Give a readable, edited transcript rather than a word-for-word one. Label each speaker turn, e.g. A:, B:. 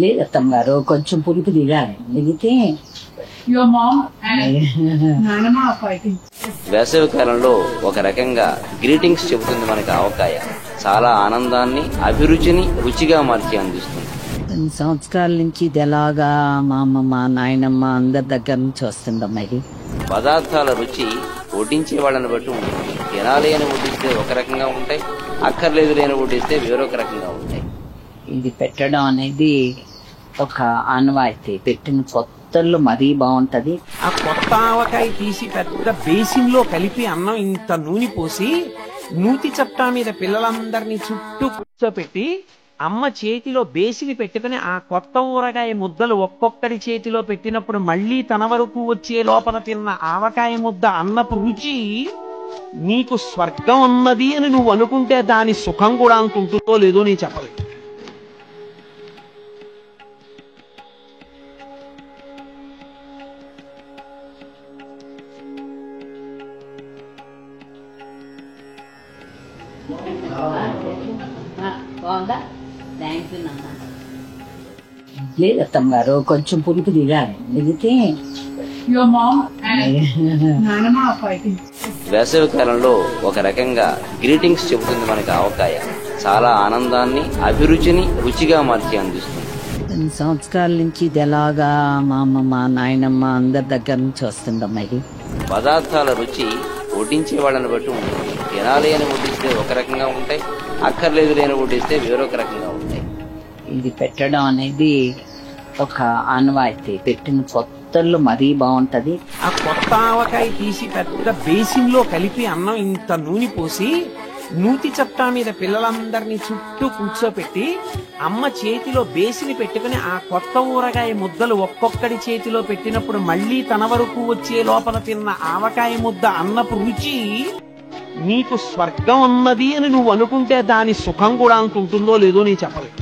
A: లేదు అత్తమ్మ గారు, కొంచెం పులుపు దిగాలి, దిగితే
B: వేసవి కాలంలో ఒక రకంగా గ్రీటింగ్స్ చెబుతుంది మనకి ఆవకాయ. చాలా ఆనందాన్ని, అభిరుచిని రుచిగా మార్చి అందిస్తుంది.
A: కొన్ని సంవత్సరాల నుంచి ఇది ఎలాగా మా అమ్మమ్మ, నాయనమ్మ అందరి దగ్గర నుంచి వస్తుందమ్మా. ఇది
B: పదార్థాల రుచి వడ్డించే వాళ్ళని బట్టి ఉంటుంది. తినాలి అని వడ్డిస్తే ఒక రకంగా ఉంటాయి, అక్కర్లేదు లేని వడ్డిస్తే వేరొక రకంగా ఉంటాయి.
A: ఇది పెట్టడం అనేది ఒక ఆనవాయితీ. పెట్టిన కొత్తల్లో మరీ బాగుంటది.
C: ఆ కొత్త ఆవకాయ తీసి పెద్ద బేసిన్ లో కలిపి అన్నం ఇంత నూనె పోసి నూతి చట్టా మీద పిల్లలందరినీ చుట్టూ కూర్చోపెట్టి అమ్మ చేతిలో బేసిని పెట్టుకుని ఆ కొత్త ఊరగాయ ముద్దలు ఒక్కొక్కరి చేతిలో పెట్టినప్పుడు మళ్ళీ తన వరకు వచ్చే లోపల తిన్న ఆవకాయ ముద్ద అన్నపు రుచి నీకు స్వర్గం ఉన్నది అని నువ్వు అనుకుంటే దాని సుఖం కూడా అనుకుంటుందో లేదో నేను చెప్పలేదు.
A: లేదు అత్తమ్మ గారు, కొంచెం పులుపు దిగాలి, దిగితే
B: వేసవి కాలంలో ఒక రకంగా గ్రీటింగ్స్ చెబుతుంది మనకి ఆవకాయ. చాలా ఆనందాన్ని, అభిరుచిని రుచిగా మార్చి అందిస్తుంది.
A: కొన్ని సంవత్సరాల నుంచి ఇది ఎలాగా మా అమ్మమ్మ, నాయనమ్మ అందరి దగ్గర నుంచి వస్తుందమ్మా. ఇది
B: పదార్థాల రుచి వడ్డించే వాళ్ళని బట్టి ఉంటుంది. తినాలి అని వడ్డిస్తే ఒక రకంగా ఉంటాయి, అక్కర్లేదు లేని వడ్డిస్తే వేరొక రకంగా ఉంటాయి.
A: ఇది పెట్టడం అనేది ఒక ఆనవాయితీ. పెట్టిన కొత్తల్లో మరీ బాగుంటది.
C: ఆ కొత్త ఆవకాయ తీసి పెద్ద బేసిన్ లో కలిపి అన్నం ఇంత నూనె పోసి నూతి చట్టా మీద పిల్లలందరినీ చుట్టూ కూర్చోపెట్టి అమ్మ చేతిలో బేసిని పెట్టుకుని ఆ కొత్త ఊరగాయ ముద్దలు ఒక్కొక్కడి చేతిలో పెట్టినప్పుడు మళ్ళీ తన వరకు వచ్చే లోపల తిన్న ఆవకాయ ముద్ద అన్నపు రుచి నీకు స్వర్గం ఉన్నది అని నువ్వు అనుకుంటే దాని సుఖం కూడా అనుకుంటుందో లేదో నేను చెప్పలేదు.